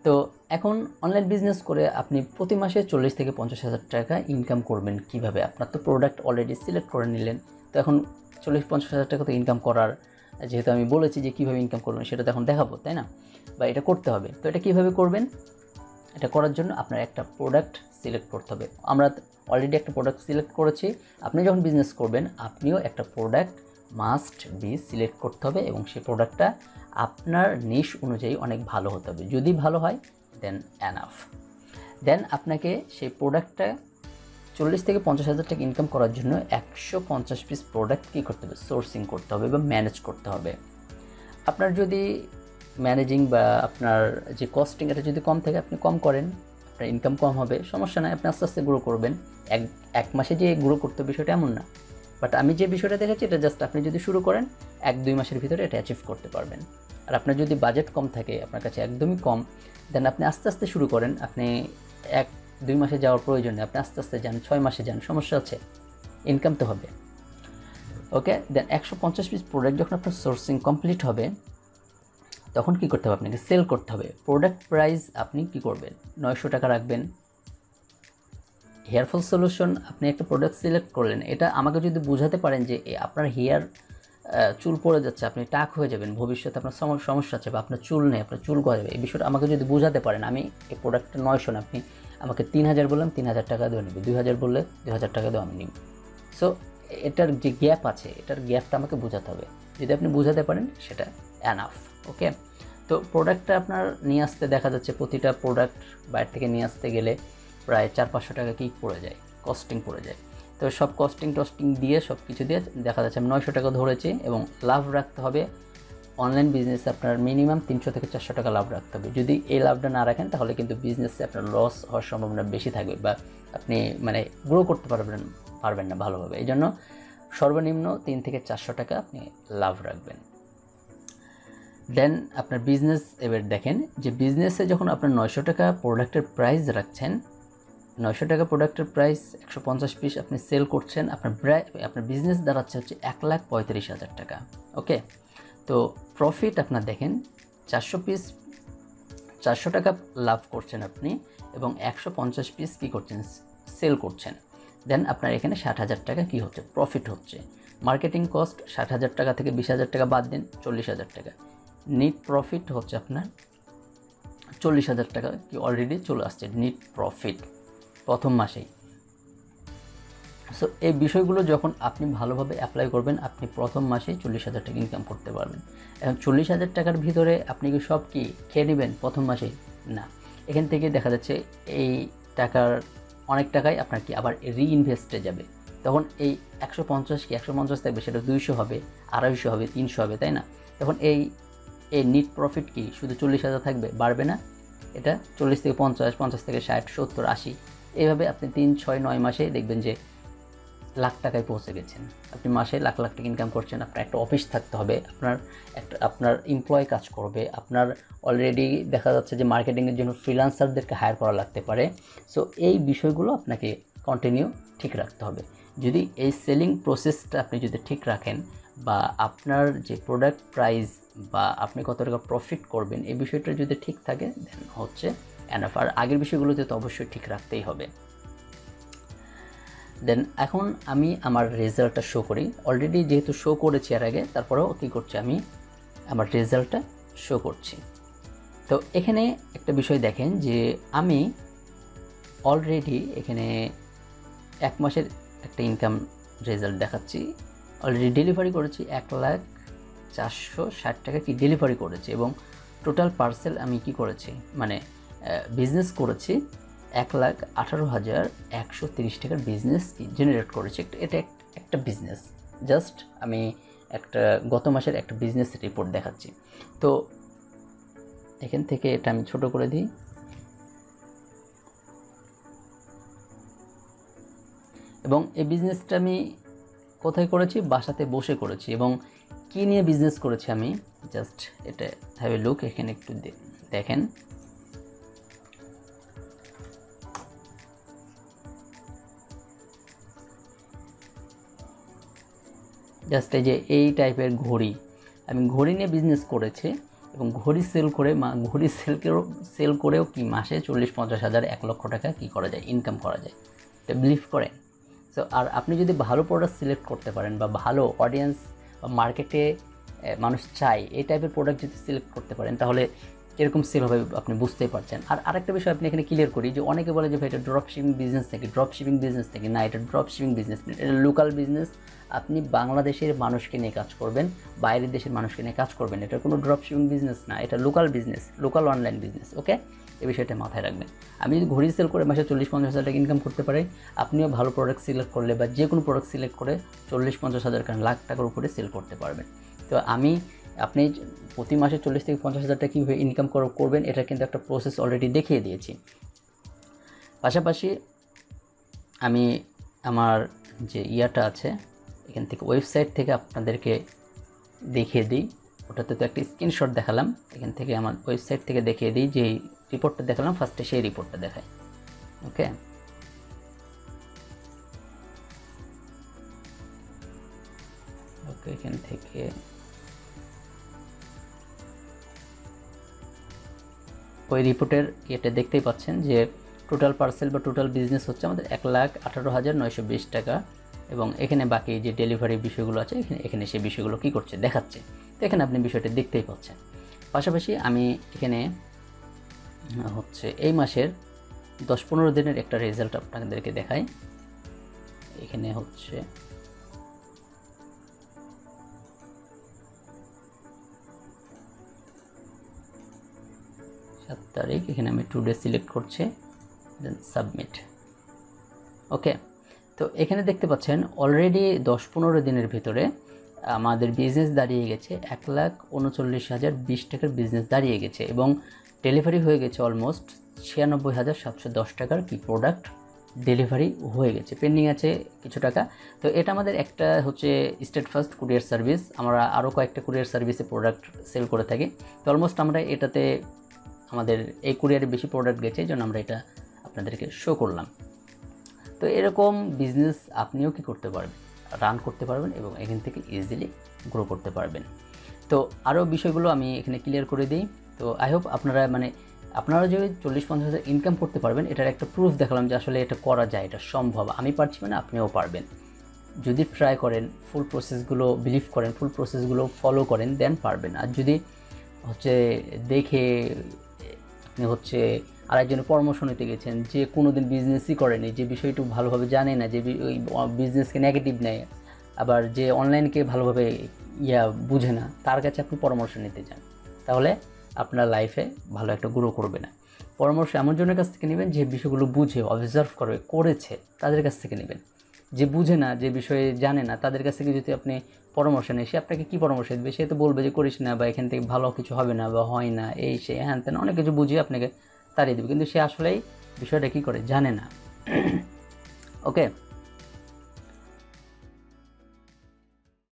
তো এখন online business করে আপনি প্রতি মাসে 40 থেকে 50,000 টাকা ইনকাম করবেন কিভাবে? আপনার তো প্রোডাক্ট অলরেডি সিলেক্ট করে নিলেন, তো এখন 40-50,000 টাকা তো ইনকাম করার, যেহেতু আমি বলেছি যে কীভাবে ইনকাম করবেন সেটা তো এখন দেখাবো, তাই না? বা এটা করতে হবে। তো এটা কীভাবে করবেন? এটা করার জন্য আপনার একটা প্রোডাক্ট সিলেক্ট করতে হবে। আমরা অলরেডি একটা প্রোডাক্ট সিলেক্ট করেছি। আপনি যখন বিজনেস করবেন আপনিও একটা প্রোডাক্ট মাস্ট বি সিলেক্ট করতে হবে, এবং সেই প্রোডাক্টটা আপনার নিশ অনুযায়ী অনেক ভালো হতে হবে। যদি ভালো হয় দেন এনাফ। দেন আপনাকে সেই প্রোডাক্টটা 40 থেকে 50,000 টাকা ইনকাম করার জন্য 150 পিস প্রোডাক্ট কী করতে হবে? সোর্সিং করতে হবে বা ম্যানেজ করতে হবে। আপনার যদি ম্যানেজিং বা আপনার যে কস্টিং এটা যদি কম থাকে, আপনি কম করেন, আপনার ইনকাম কম হবে, সমস্যা নাই, আপনি আস্তে আস্তে গ্রো করবেন। এক মাসে যে গ্রো করতে হবে বিষয়টা এমন না, বাট আমি যে বিষয়টা দেখাচ্ছি এটা জাস্ট আপনি যদি শুরু করেন 1-2 মাসের ভিতরে এটা অ্যাচিভ করতে পারবেন। আর আপনার যদি বাজেট কম থাকে, আপনার কাছে একদমই কম, দেন আপনি আস্তে আস্তে শুরু করেন। আপনি 1-2 মাসে যাওয়ার প্রয়োজন নেই, আপনি আস্তে আস্তে যান, 6 মাসে যান, সমস্যা আছে, ইনকাম তো হবে। ওকে, দেন 150 পিস প্রোডাক্ট যখন আপনার সোর্সিং কমপ্লিট হবে তখন কী করতে হবে? আপনাকে সেল করতে হবে। প্রোডাক্ট প্রাইস আপনি কী করবেন? 900 টাকা রাখবেন। হেয়ারফল সলিউশন আপনি একটা প্রোডাক্ট সিলেক্ট করলেন, এটা আমাকে যদি বোঝাতে পারেন যে আপনার হেয়ার চুল পড়ে যাচ্ছে, আপনি টাক হয়ে যাবেন, ভবিষ্যতে আপনার সমস্যা আছে, বা আপনার চুল নেই, আপনার চুল গজাবে, এই বিষয়টা আমাকে যদি বোঝাতে পারেন, আমি এই প্রোডাক্টটা 900 না, আপনি আমাকে 3000 বললাম, 3000 টাকা দেওয়া নেবে, 2000 বললে 2000 টাকা দেওয়া আমি নিব। সো এটার যে গ্যাপ আছে, এটার গ্যাপটা আমাকে বোঝাতে হবে। যদি আপনি বোঝাতে পারেন সেটা এনাফ। ওকে, তো প্রোডাক্টটা আপনার নিয়ে আসতে দেখা যাচ্ছে প্রতিটা প্রোডাক্ট বাইরে থেকে নিয়ে আসতে গেলে প্রায় 400-500 টাকা কি পড়ে যায়, কস্টিং পড়ে যায়। তো সব কস্টিং দিয়ে সব কিছু দিয়ে দেখা যাচ্ছে আমি 900 টাকা ধরেছি, এবং লাভ রাখতে হবে অনলাইন বিজনেসে আপনার মিনিমাম 300 থেকে 400 টাকা লাভ রাখতে হবে। যদি এই লাভটা না রাখেন তাহলে কিন্তু বিজনেসে আপনার লস হওয়ার সম্ভাবনা বেশি থাকবে, বা আপনি গ্রো করতে পারবেন না ভালোভাবে। এই জন্য সর্বনিম্ন 3 থেকে 400 টাকা আপনি লাভ রাখবেন। দেন আপনার বিজনেস এবার দেখেন যে বিজনেসে যখন আপনার 900 টাকা প্রোডাক্টের প্রাইস রাখছেন, 900 টাকা প্রোডাক্টের প্রাইস 150 পিস আপনি সেল করছেন, আপনার বিজনেস দাঁড়াচ্ছে হচ্ছে 1,35,000 টাকা। ওকে, তো প্রফিট আপনার দেখেন 400 টাকা লাভ করছেন আপনি, এবং 150 পিস কী করছেন? সেল করছেন। দেন আপনার এখানে 60,000 টাকা কী হচ্ছে? প্রফিট হচ্ছে। মার্কেটিং কস্ট 60,000 টাকা থেকে 20,000 টাকা বাদ দিন, 40,000 টাকা। নিট প্রফিট হচ্ছে আপনার 40,000 টাকা কি অলরেডি চলে আসছে নিট প্রফিট প্রথম মাসেই। সো এই বিষয়গুলো যখন আপনি ভালোভাবে অ্যাপ্লাই করবেন, আপনি প্রথম মাসেই 40,000 টাকা ইনকাম করতে পারবেন। এখন 40,000 টাকার ভিতরে আপনি কি সব কি খেয়ে নেবেন প্রথম মাসেই? না, এখান থেকে দেখা যাচ্ছে এই টাকার অনেক টাকাই আপনার কি আবার রিইনভেস্টে যাবে। তখন এই 150 কি 150 থাকবে, সেটা 200 হবে, 250 হবে, 300 হবে, তাই না? তখন এই নিট প্রফিট কি শুধু 40,000 থাকবে? বাড়বে না। এটা 40 থেকে 50, 50 থেকে 60, 70, 80, এইভাবে আপনি 3, 6, 9 মাসে দেখবেন যে লাখ টাকায় পৌঁছে গেছেন। আপনি মাসে লাখ লাখ টাকা ইনকাম করছেন। আপনার একটা অফিস থাকতে হবে, আপনার এমপ্লয় কাজ করবে, আপনার অলরেডি দেখা যাচ্ছে যে মার্কেটিংয়ের জন্য ফ্রিল্যান্সারদেরকে হায়ার করা লাগতে পারে। সো এই বিষয়গুলো আপনাকে কন্টিনিউ ঠিক রাখতে হবে। যদি এই সেলিং প্রসেসটা আপনি যদি ঠিক রাখেন, বা আপনার যে প্রোডাক্ট প্রাইস বা আপনি কত টাকা প্রফিট করবেন, এই বিষয়টা যদি ঠিক থাকে দেন হচ্ছে এনাফ। আর আগের বিষয়গুলোতে তো অবশ্যই ঠিক রাখতেই হবে। দেন এখন আমি আমার রেজাল্টটা শো করি। অলরেডি যেহেতু শো করেছি এর আগে, তারপরেও কী করছি, আমি আমার রেজাল্টটা শো করছি। তো এখানে একটা বিষয় দেখেন যে আমি অলরেডি এখানে 1 মাসের একটা ইনকাম রেজাল্ট দেখাচ্ছি। অলরেডি ডেলিভারি করেছি 1,460 টাকা কি ডেলিভারি করেছি, এবং টোটাল পার্সেল আমি কি করেছি বিজনেস করেছি 1,18,130 টাকার বিজনেস জেনারেট করেছি। এটা একটা বিজনেস, জাস্ট আমি একটা গত মাসের একটা বিজনেস রিপোর্ট দেখাচ্ছি। তো এখান থেকে এটা আমি ছোট করে দিই। এবং এই বিজনেসটা আমি কোথায় করেছি? বাসাতে বসে করেছি। এবং কি নিয়ে বিজনেস করেছি আমি জাস্ট এটা হ্যাভ এ লুক, এখানে একটু দেখেন। জাস্ট এই যে এই টাইপের ঘড়ি, আমি ঘড়ি নিয়ে বিজনেস করেছি। এবং ঘড়ি সেল করে ঘড়ি সেল করেও কি মাসে 40-50 হাজার 1 লক্ষ টাকা কী করা যায়, ইনকাম করা যায়। এটা বিলিভ করেন। সো আর আপনি যদি ভালো প্রোডাক্ট সিলেক্ট করতে পারেন বা ভালো অডিয়েন্স বা মার্কেটে মানুষ চায় এই টাইপের প্রোডাক্ট যদি সিলেক্ট করতে পারেন, তাহলে কীরকম সেল হবে আপনি বুঝতেই পারছেন। আর আরেকটা বিষয় আপনি এখানে ক্লিয়ার করি যে অনেকে বলে যে ভাই এটা ড্রপ শিপিং বিজনেস থেকে, না, এটা ড্রপ শিপিং বিজনেস না, এটা লোকাল বিজনেস। আপনি বাংলাদেশের মানুষকে নিয়ে কাজ করবেন, বাইরের দেশের মানুষকে নিয়ে কাজ করবেন, এটা কোনো ড্রপ শিপিং বিজনেস না, এটা local business, local online business. Okay, এই বিষয়টা মাথায় রাখবেন। আমি যদি ঘড়ি সেল করে মাসে 40-50 হাজার টাকা ইনকাম করতে পারি, আপনিও ভালো প্রোডাক্ট সিলেক্ট করলে বা যে কোনো প্রোডাক্ট সিলেক্ট করে 40-50 হাজার লাখ টাকার উপরে সেল করতে পারবেন। তো আপনি প্রতি মাসে 40-50 হাজার টাকা কীভাবে ইনকাম করবেন এটা কিন্তু একটা প্রসেস অলরেডি দেখিয়ে দিয়েছি। পাশাপাশি আমি আমার যে ইয়াটা আছে এখান থেকে ওয়েবসাইট থেকে আপনাদেরকে দেখিয়ে দিই। ওটাতে তো একটা স্ক্রিনশট দেখালাম, এখান থেকে আমার ওয়েবসাইট থেকে দেখিয়ে দিই যে রিপোর্টটা দেখালাম, ফার্স্টে সেই রিপোর্টটা দেখাই। ওকে, এখান থেকে ওই রিপোর্টের এটা দেখতেই পাচ্ছেন যে টোটাল পার্সেল বা টোটাল বিজনেস হচ্ছে আমাদের 1,18,920 টাকা, এবং এখানে বাকি যে ডেলিভারি বিষয়গুলো আছে এখানে সেই বিষয়গুলো কী করছে দেখাচ্ছে। তো এখানে আপনি বিষয়টা দেখতেই পাচ্ছেন। পাশাপাশি আমি এখানে হচ্ছে এই মাসের 10-15 দিনের একটা রেজাল্ট আপনাদেরকে দেখাই। এখানে হচ্ছে 7 তারিখ, এখানে আমি টুডে সিলেক্ট করছি, দেন সাবমিট। ওকে, তো এখানে দেখতে পাচ্ছেন অলরেডি 10-15 দিনের ভিতরে আমাদের বিজনেস দাঁড়িয়ে গেছে 1,39,020 টাকার বিজনেস দাঁড়িয়ে গেছে, এবং ডেলিভারি হয়ে গেছে অলমোস্ট 96,710 টাকার কি প্রোডাক্ট ডেলিভারি হয়ে গেছে, পেন্ডিং আছে কিছু টাকা। তো এটা আমাদের একটা হচ্ছে স্টেট ফার্স্ট কুরিয়ার সার্ভিস, আমরা আরও কয়েকটা কুরিয়ার সার্ভিসে প্রোডাক্ট সেল করে থাকি। তো অলমোস্ট আমরা এটাতে আমাদের এই কুরিয়ারে বেশি প্রোডাক্ট গেছে, এই জন্য আমরা এটা আপনাদেরকে শো করলাম। তো এরকম বিজনেস আপনিও কি করতে পারবেন, রান করতে পারবেন এবং এখান থেকে ইজিলি গ্রো করতে পারবেন। তো আরও বিষয়গুলো আমি এখানে ক্লিয়ার করে দিই। তো আই হোপ আপনারা যদি 40-50 হাজার ইনকাম করতে পারবেন, এটার একটা প্রুফ দেখালাম যে আসলে এটা করা যায়, এটা সম্ভব। আমি পারছি মানে আপনিও পারবেন, যদি ট্রাই করেন, ফুল প্রসেসগুলো বিলিভ করেন, ফুল প্রসেসগুলো ফলো করেন, দেন পারবেন। আর যদি হচ্ছে দেখে আপনি হচ্ছে আরেকজনের পরামর্শ নিতে গেছেন যে কোনো দিন বিজনেসই করেনি, যে বিষয়টা ভালোভাবে জানে না, যে ওই বিজনেসকে নেগেটিভ নেয়, আবার যে অনলাইনকে ভালোভাবে বুঝে না, তার কাছে আপনি পরামর্শ নিতে চান, তাহলে আপনার লাইফে ভালো একটা গ্রো করবে না। পরামর্শ এমন জনের কাছ থেকে নেবেন যে বিষয়গুলো বুঝে, অবজার্ভ করেছে, তাদের কাছ থেকে নেবেন। যে বুঝে না, যে বিষয়ে জানে না, তাদের কাছ থেকে যদি আপনি পরামর্শ নেই, সে আপনাকে কী পরামর্শ দেবে? সে তো বলবে যে করিস না, বা এখান থেকে ভালো কিছু হবে না, বা হয় না, এই সে হ্যান তেন অনেক কিছু বুঝিয়ে আপনাকে তাড়িয়ে দেবে, কিন্তু সে আসলেই বিষয়টা কী করে জানে না। ওকে,